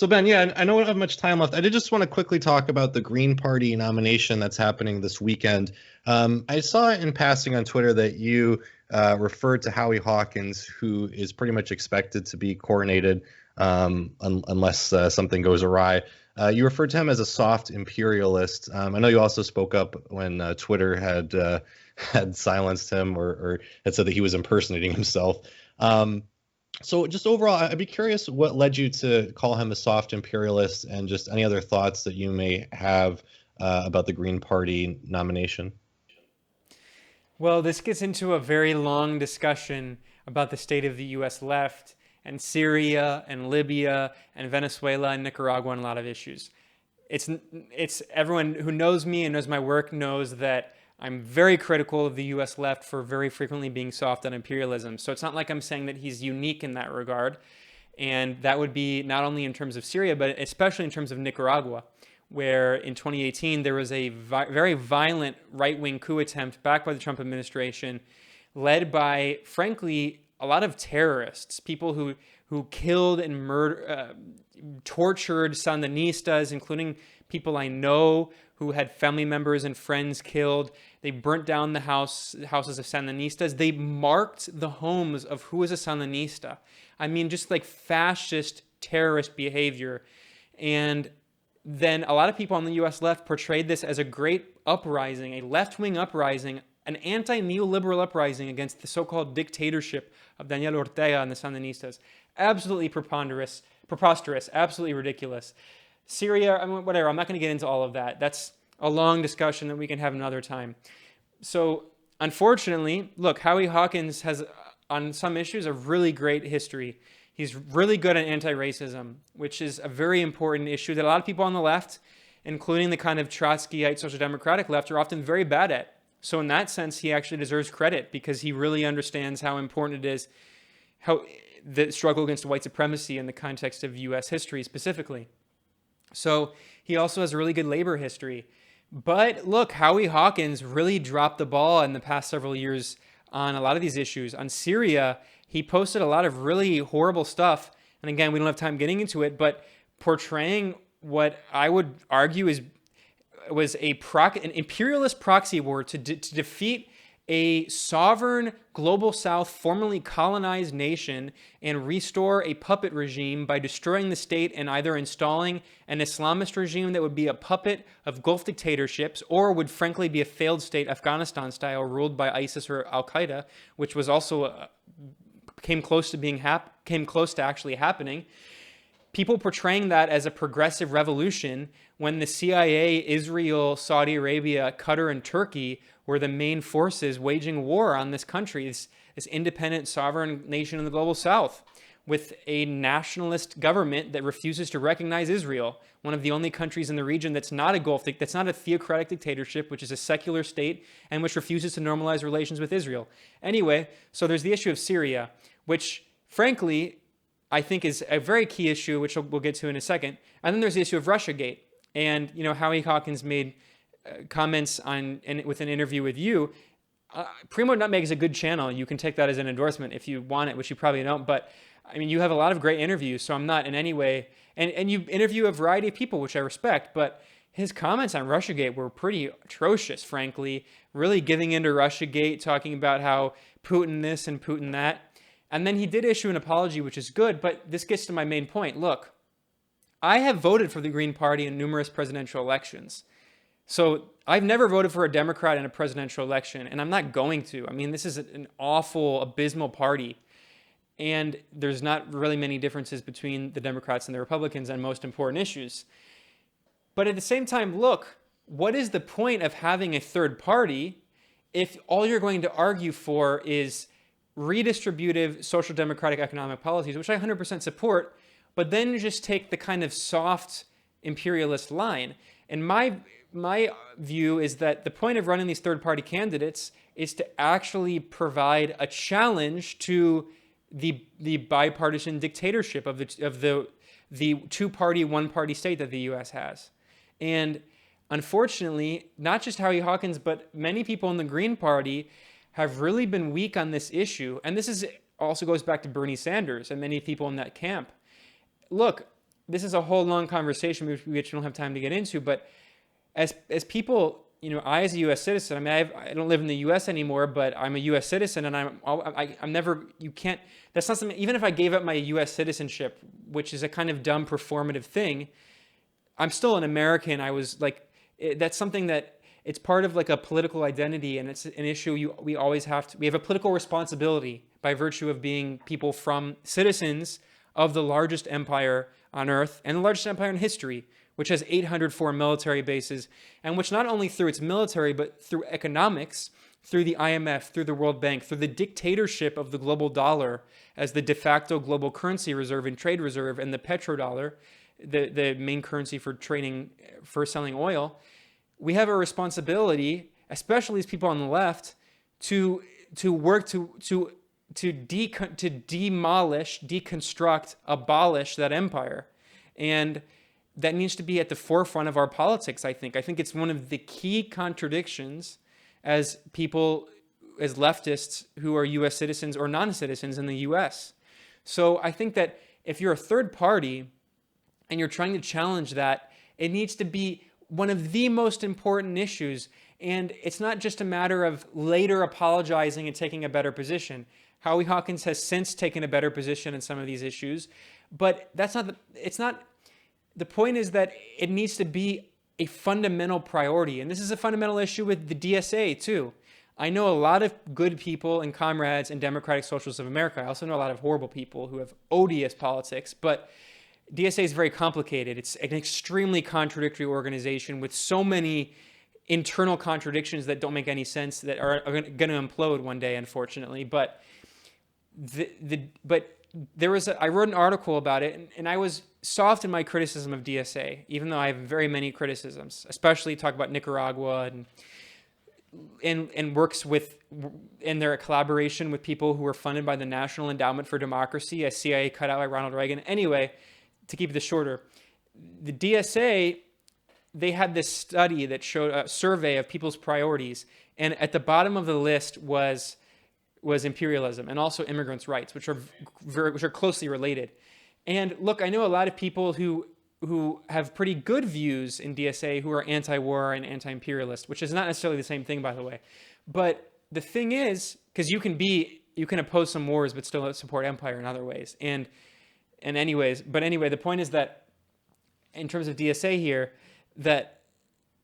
So Ben, yeah, I know we don't have much time left. I did just want to quickly talk about the Green Party nomination that's happening this weekend. I saw in passing on Twitter that you referred to Howie Hawkins, who is pretty much expected to be coronated unless something goes awry. You referred to him as a soft imperialist. I know you also spoke up when Twitter had silenced him or had said that he was impersonating himself. So just overall, I'd be curious what led you to call him a soft imperialist and just any other thoughts that you may have about the Green Party nomination. Well, this gets into a very long discussion about the state of the US left and Syria and Libya and Venezuela and Nicaragua and a lot of issues. It's everyone who knows me and knows my work knows that I'm very critical of the US left for very frequently being soft on imperialism. So it's not like I'm saying that he's unique in that regard. And that would be not only in terms of Syria, but especially in terms of Nicaragua, where in 2018 there was a very violent right-wing coup attempt backed by the Trump administration, led by, frankly, a lot of terrorists, people who killed and tortured Sandinistas, including people I know who had family members and friends killed. They burnt down the houses of Sandinistas. They marked the homes of who was a Sandinista. I mean, just like fascist terrorist behavior. And then a lot of people on the US left portrayed this as a great uprising, a left-wing uprising, an anti-neoliberal uprising against the so-called dictatorship of Daniel Ortega and the Sandinistas. Absolutely preposterous, absolutely ridiculous. Syria, I mean, whatever, I'm not going to get into all of that. That's a long discussion that we can have another time. So, unfortunately, look, Howie Hawkins has, on some issues, a really great history. He's really good at anti-racism, which is a very important issue that a lot of people on the left, including the kind of Trotskyite social democratic left, are often very bad at. So in that sense, he actually deserves credit because he really understands how important it is, how the struggle against white supremacy in the context of U.S. history specifically. So he also has a really good labor history. But look, Howie Hawkins really dropped the ball in the past several years on a lot of these issues. On Syria, he posted a lot of really horrible stuff. And again, we don't have time getting into it, but portraying what I would argue was an imperialist proxy war to defeat a sovereign global south formerly colonized nation and restore a puppet regime by destroying the state and either installing an Islamist regime that would be a puppet of Gulf dictatorships or would frankly be a failed state, Afghanistan style, ruled by ISIS or Al-Qaeda, which was also came close to actually happening. People portraying that as a progressive revolution when the CIA, Israel, Saudi Arabia, Qatar, and Turkey were the main forces waging war on this country, this independent sovereign nation in the global south, with a nationalist government that refuses to recognize Israel, one of the only countries in the region that's not a theocratic dictatorship, which is a secular state, and which refuses to normalize relations with Israel. Anyway, so there's the issue of Syria, which, frankly, I think is a very key issue, which we'll get to in a second. And then there's the issue of Russiagate. And, Howie Hawkins made comments with an interview with you. Primo Nutmeg is a good channel. You can take that as an endorsement if you want it, which you probably don't. But, I mean, you have a lot of great interviews, so I'm not in any way... And you interview a variety of people, which I respect, but his comments on Russiagate were pretty atrocious, frankly. Really giving into Russiagate, talking about how Putin this and Putin that. And then he did issue an apology, which is good, but this gets to my main point. Look, I have voted for the Green Party in numerous presidential elections. So I've never voted for a Democrat in a presidential election, and I'm not going to. I mean, this is an awful, abysmal party. And there's not really many differences between the Democrats and the Republicans on most important issues. But at the same time, look, what is the point of having a third party if all you're going to argue for is redistributive social democratic economic policies, which I 100% support, but then just take the kind of soft imperialist line? And my view is that the point of running these third-party candidates is to actually provide a challenge to the bipartisan dictatorship of the two-party, one-party state that the U.S. has. And unfortunately, not just Howie Hawkins, but many people in the Green Party have really been weak on this issue. And this also goes back to Bernie Sanders and many people in that camp. Look, this is a whole long conversation which we don't have time to get into, but as people, I as a U.S. citizen, I mean, I don't live in the U.S. anymore, but I'm a U.S. citizen, and I'm never, you can't, that's not something, even if I gave up my U.S. citizenship, which is a kind of dumb performative thing, I'm still an American. I was like, that's something that, it's part of like a political identity, and it's an issue we always we have a political responsibility by virtue of being people from citizens of the largest empire on earth and the largest empire in history, which has 804 military bases, and which not only through its military, but through economics, through the IMF, through the World Bank, through the dictatorship of the global dollar as the de facto global currency reserve and trade reserve, and the petrodollar, the main currency for selling oil, we have a responsibility, especially as people on the left, to work to demolish, deconstruct, abolish that empire. And that needs to be at the forefront of our politics, I think. I think it's one of the key contradictions as leftists who are U.S. citizens or non-citizens in the U.S. So I think that if you're a third party and you're trying to challenge that, it needs to be one of the most important issues. And it's not just a matter of later apologizing and taking a better position. Howie Hawkins has since taken a better position in some of these issues, but the point is that it needs to be a fundamental priority. And this is a fundamental issue with the DSA too. I know a lot of good people and comrades in Democratic Socialists of America. I also know a lot of horrible people who have odious politics, but DSA is very complicated. It's an extremely contradictory organization with so many internal contradictions that don't make any sense, that are going to implode one day, unfortunately. But I wrote an article about it, and I was soft in my criticism of DSA, even though I have very many criticisms, especially talk about Nicaragua and works in their collaboration with people who were funded by the National Endowment for Democracy, a CIA cutout by Ronald Reagan. Anyway, to keep this shorter, the DSA, they had this study that showed a survey of people's priorities, and at the bottom of the list was imperialism and also immigrants' rights, which are closely related. And look, I know a lot of people who have pretty good views in DSA who are anti-war and anti-imperialist, which is not necessarily the same thing, by the way. But the thing is, because you can oppose some wars but still support empire in other ways. And anyway, the point is that in terms of DSA here, that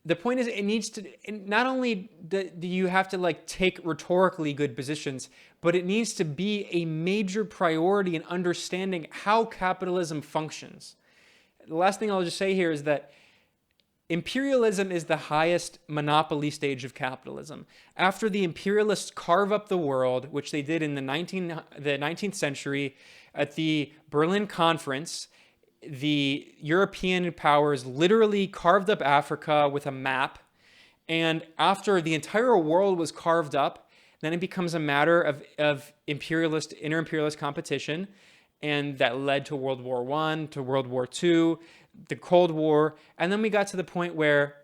the point is, it needs to, not only do you have to like take rhetorically good positions, but it needs to be a major priority in understanding how capitalism functions. The last thing I'll just say here is that imperialism is the highest monopoly stage of capitalism. After the imperialists carve up the world, which they did in the 19th century at the Berlin Conference, the European powers literally carved up Africa with a map. And after the entire world was carved up, then it becomes a matter of inter-imperialist competition. And that led to World War I, to World War II, the Cold War. And then we got to the point where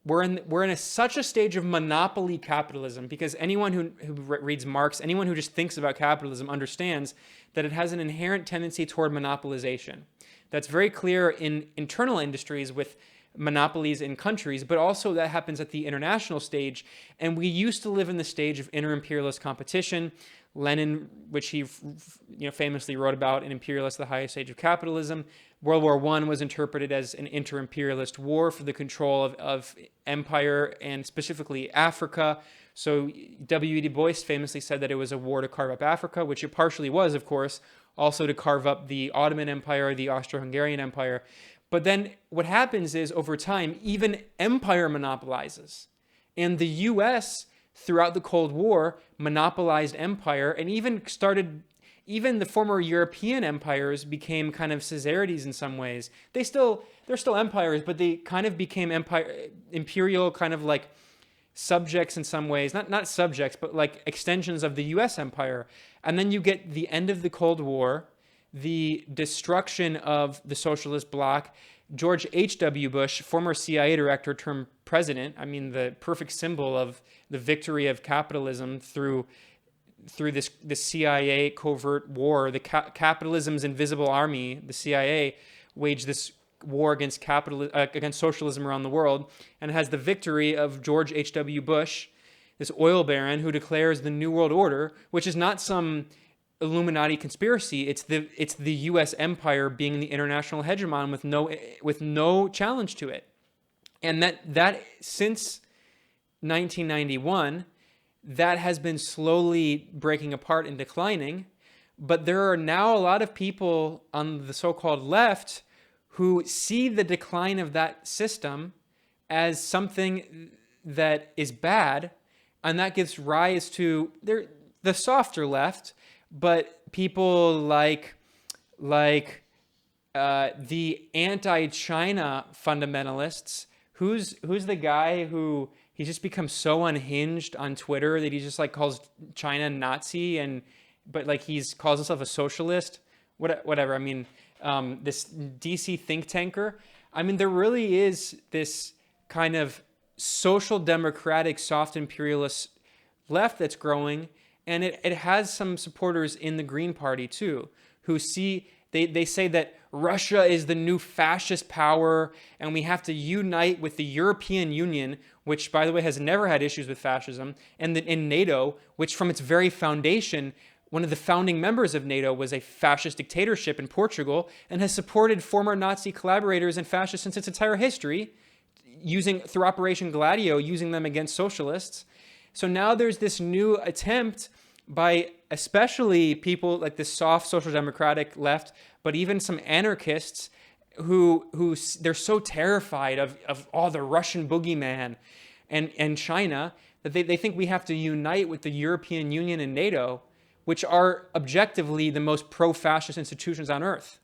we're in such a stage of monopoly capitalism, because anyone who reads Marx, anyone who just thinks about capitalism understands that it has an inherent tendency toward monopolization. That's very clear in internal industries with monopolies in countries, but also that happens at the international stage. And we used to live in the stage of inter-imperialist competition. Lenin, which he famously wrote about in Imperialist, the highest stage of capitalism. World War I was interpreted as an inter-imperialist war for the control of empire, and specifically Africa. So W.E. Du Bois famously said that it was a war to carve up Africa, which it partially was, of course, also to carve up the Ottoman Empire, the Austro-Hungarian Empire. But then what happens is, over time, even empire monopolizes. And the U.S., throughout the Cold War, monopolized empire, and even the former European empires became kind of Caesarides in some ways. They're still empires, but they kind of became imperial kind of like subjects in some ways, not subjects, but like extensions of the US empire. And then you get the end of the Cold War, the destruction of the socialist bloc. George H.W. Bush, former CIA director turned president, I mean, the perfect symbol of the victory of capitalism through the CIA covert war, the capitalism's invisible army, the CIA, wage this war against against socialism around the world, and has the victory of George H.W. Bush, this oil baron who declares the New World Order, which is not some Illuminati conspiracy. It's the U.S. empire being the international hegemon with no challenge to it, and that since 1991, that has been slowly breaking apart and declining. But there are now a lot of people on the so-called left who see the decline of that system as something that is bad, and that gives rise to the softer left, but people like the anti-China fundamentalists. Who's the guy who he's just become so unhinged on Twitter that he just like calls China Nazi, but like he's calls himself a socialist, whatever. I mean, this DC think tanker. I mean, there really is this kind of social democratic, soft imperialist left that's growing, and it has some supporters in the Green Party too, who see they say that Russia is the new fascist power, and we have to unite with the European Union, which, by the way, has never had issues with fascism, and in NATO, which from its very foundation, one of the founding members of NATO was a fascist dictatorship in Portugal and has supported former Nazi collaborators and fascists since its entire history, through Operation Gladio, using them against socialists. So now there's this new attempt by especially people like the soft social democratic left, but even some anarchists who they're so terrified of the Russian boogeyman and China that they think we have to unite with the European Union and NATO, which are objectively the most pro-fascist institutions on earth.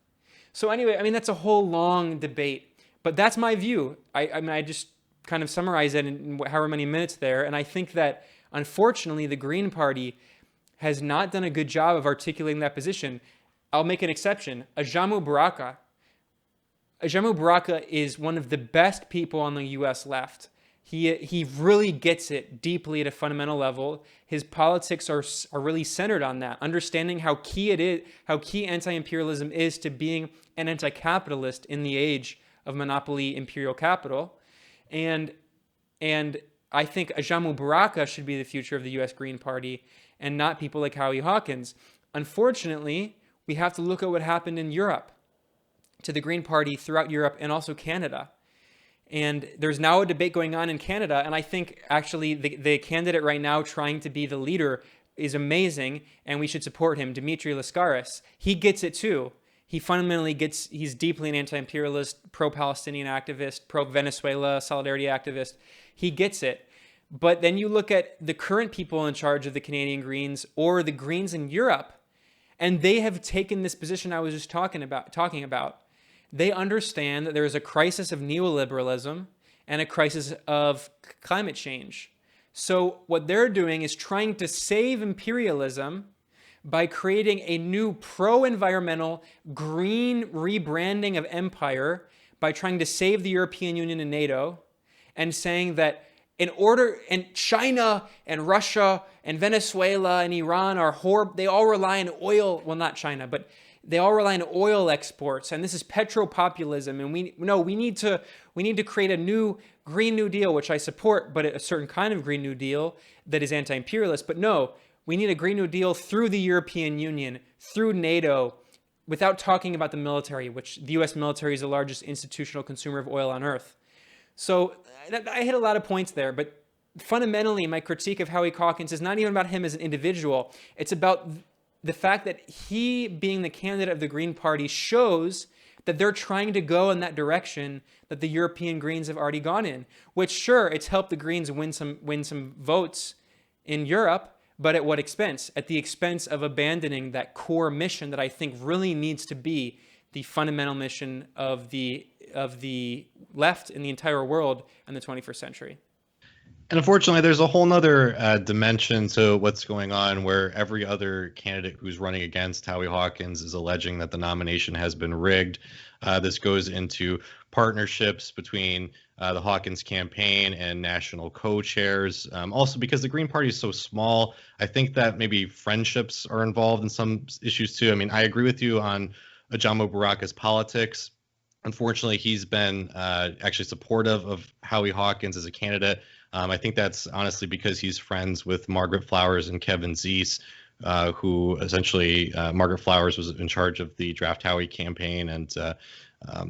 So anyway, I mean, that's a whole long debate, but that's my view. I mean, I just kind of summarize it in however many minutes there. And I think that, unfortunately, the Green Party has not done a good job of articulating that position. I'll make an exception. Ajamu Baraka. Ajamu Baraka is one of the best people on the U.S. left. He really gets it deeply at a fundamental level. His politics are really centered on that, understanding how key anti-imperialism is to being an anti-capitalist in the age of monopoly imperial capital. And I think Ajamu Baraka should be the future of the U.S. Green Party and not people like Howie Hawkins. Unfortunately, we have to look at what happened in Europe to the Green Party throughout Europe and also Canada. And there's now a debate going on in Canada, and I think actually the candidate right now trying to be the leader is amazing, and we should support him, Dimitri Lascaris. He gets it too. He fundamentally he's deeply an anti-imperialist, pro-Palestinian activist, pro-Venezuela solidarity activist. He gets it. But then you look at the current people in charge of the Canadian Greens or the Greens in Europe, and they have taken this position I was just talking about. They understand that there is a crisis of neoliberalism and a crisis of climate change. So what they're doing is trying to save imperialism by creating a new pro-environmental green rebranding of empire, by trying to save the European Union and NATO, and saying that and China and Russia and Venezuela and Iran are horrible. They all rely on oil. Well, not China, but they all rely on oil exports, and this is petropopulism. And we need to create a new Green New Deal, which I support, but a certain kind of Green New Deal that is anti-imperialist. But no, we need a Green New Deal through the European Union, through NATO, without talking about the military, which the U.S. military is the largest institutional consumer of oil on earth. So I hit a lot of points there, but fundamentally, my critique of Howie Hawkins is not even about him as an individual. It's about the fact that he, being the candidate of the Green Party, shows that they're trying to go in that direction that the European Greens have already gone in, which, sure, it's helped the Greens win some votes in Europe, but at what expense? At the expense of abandoning that core mission that I think really needs to be the fundamental mission of the left in the entire world in the 21st century. And unfortunately, there's a whole nother dimension to what's going on, where every other candidate who's running against Howie Hawkins is alleging that the nomination has been rigged. This goes into partnerships between the Hawkins campaign and national co-chairs. Also, because the Green Party is so small, I think that maybe friendships are involved in some issues too. I mean, I agree with you on Ajamu Baraka's politics. Unfortunately, he's been actually supportive of Howie Hawkins as a candidate. I think that's honestly because he's friends with Margaret Flowers and Kevin Zeese, who essentially Margaret Flowers was in charge of the Draft Howie campaign, and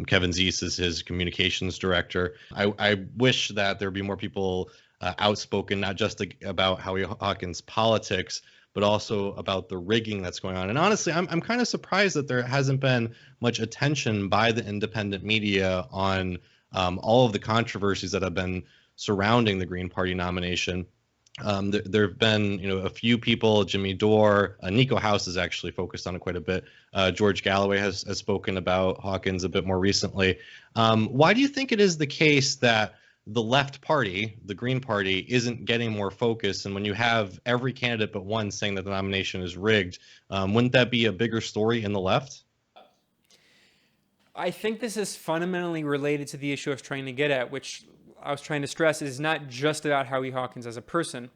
Kevin Zeese is his communications director. I wish that there would be more people outspoken, not just about Howie Hawkins' politics, but also about the rigging that's going on. And honestly, I'm kind of surprised that there hasn't been much attention by the independent media on all of the controversies that have been surrounding the Green Party nomination. There have been, a few people, Jimmy Dore, Nico House has actually focused on it quite a bit. George Galloway has spoken about Hawkins a bit more recently. Why do you think it is the case that the left party, the Green Party, isn't getting more focus? And when you have every candidate but one saying that the nomination is rigged, wouldn't that be a bigger story in the left? I think this is fundamentally related to the issue I was trying to get at, which I was trying to stress is not just about Howie Hawkins as a person.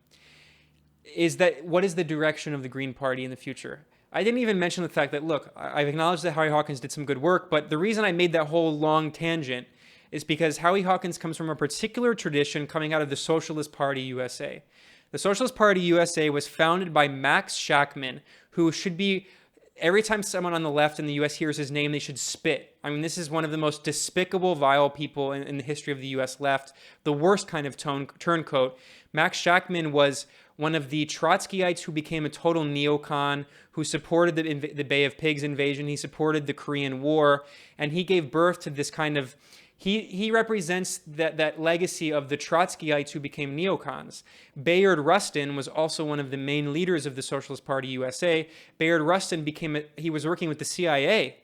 Is that what is the direction of the Green Party in the future? I didn't even mention the fact that, look, I've acknowledged that Howie Hawkins did some good work, but the reason I made that whole long tangent is because Howie Hawkins comes from a particular tradition coming out of the Socialist Party USA. The Socialist Party USA was founded by Max Shachtman, who should be, every time someone on the left in the US hears his name, they should spit. I mean, this is one of the most despicable, vile people in the history of the US left, the worst kind of turncoat. Max Shachtman was one of the Trotskyites who became a total neocon, who supported the Bay of Pigs invasion. He supported the Korean War, and he gave birth to this kind of, he represents that legacy of the Trotskyites who became neocons. Bayard Rustin was also one of the main leaders of the Socialist Party USA. Bayard Rustin he was working with the CIA.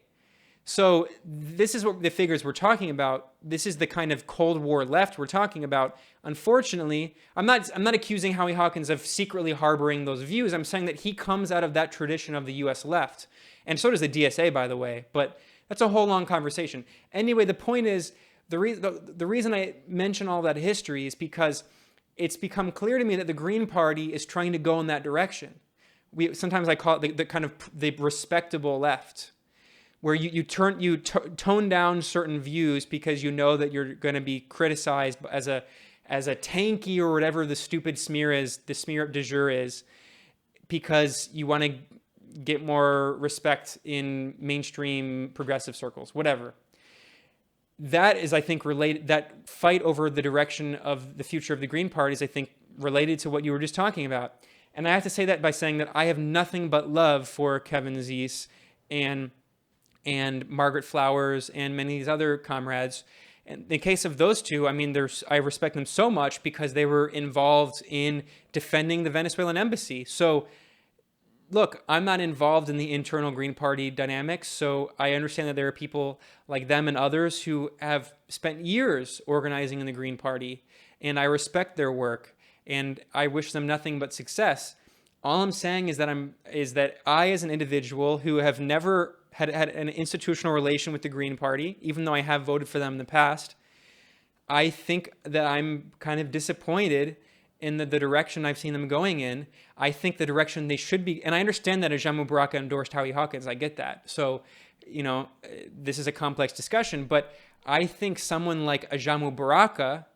So this is what the figures we're talking about. This is the kind of Cold War left we're talking about. Unfortunately, I'm not accusing Howie Hawkins of secretly harboring those views. I'm saying that he comes out of that tradition of the US left. And so does the DSA, by the way. But that's a whole long conversation. Anyway, the point is, the reason I mention all that history is because it's become clear to me that the Green Party is trying to go in that direction. Sometimes I call it the kind of the respectable left, where you tone down certain views because you know that you're going to be criticized as a tanky or whatever the stupid smear is, the smear de jour is, because you want to get more respect in mainstream progressive circles, whatever. That is, I think, related. That fight over the direction of the future of the Green Party is, I think, related to what you were just talking about. And I have to say that by saying that I have nothing but love for Kevin Zeese and Margaret Flowers and many of these other comrades. And in the case of those two, I mean, I respect them so much because they were involved in defending the Venezuelan embassy. So, look, I'm not involved in the internal Green Party dynamics, so I understand that there are people like them and others who have spent years organizing in the Green Party, and I respect their work, and I wish them nothing but success. All I'm saying is that I, as an individual who have never had an institutional relation with the Green Party, even though I have voted for them in the past, I think that I'm kind of disappointed in the direction I've seen them going in. I think the direction they should be, and I understand that Ajamu Baraka endorsed Howie Hawkins. I get that. So, this is a complex discussion, but I think someone like Ajamu Baraka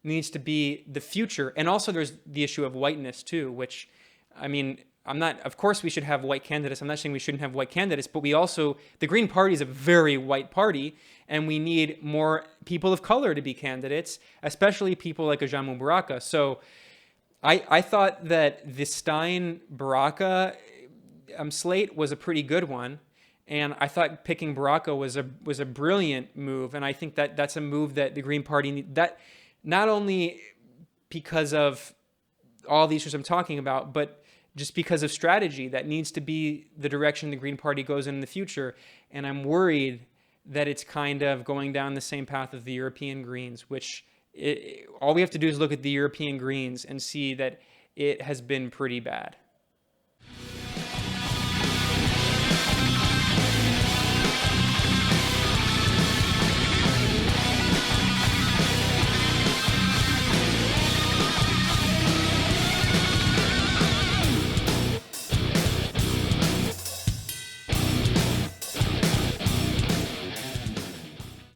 needs to be the future. And also there's the issue of whiteness too, which, I mean, of course we should have white candidates. I'm not saying we shouldn't have white candidates, but the Green Party is a very white party, and we need more people of color to be candidates, especially people like Ajamu Baraka. So I thought that the Stein-Baraka slate was a pretty good one, and I thought picking Baraka was a brilliant move, and I think that that's a move that the Green Party that not only because of all the issues I'm talking about, but just because of strategy, that needs to be the direction the Green Party goes in the future. And I'm worried that it's kind of going down the same path of the European Greens, which all we have to do is look at the European Greens and see that it has been pretty bad.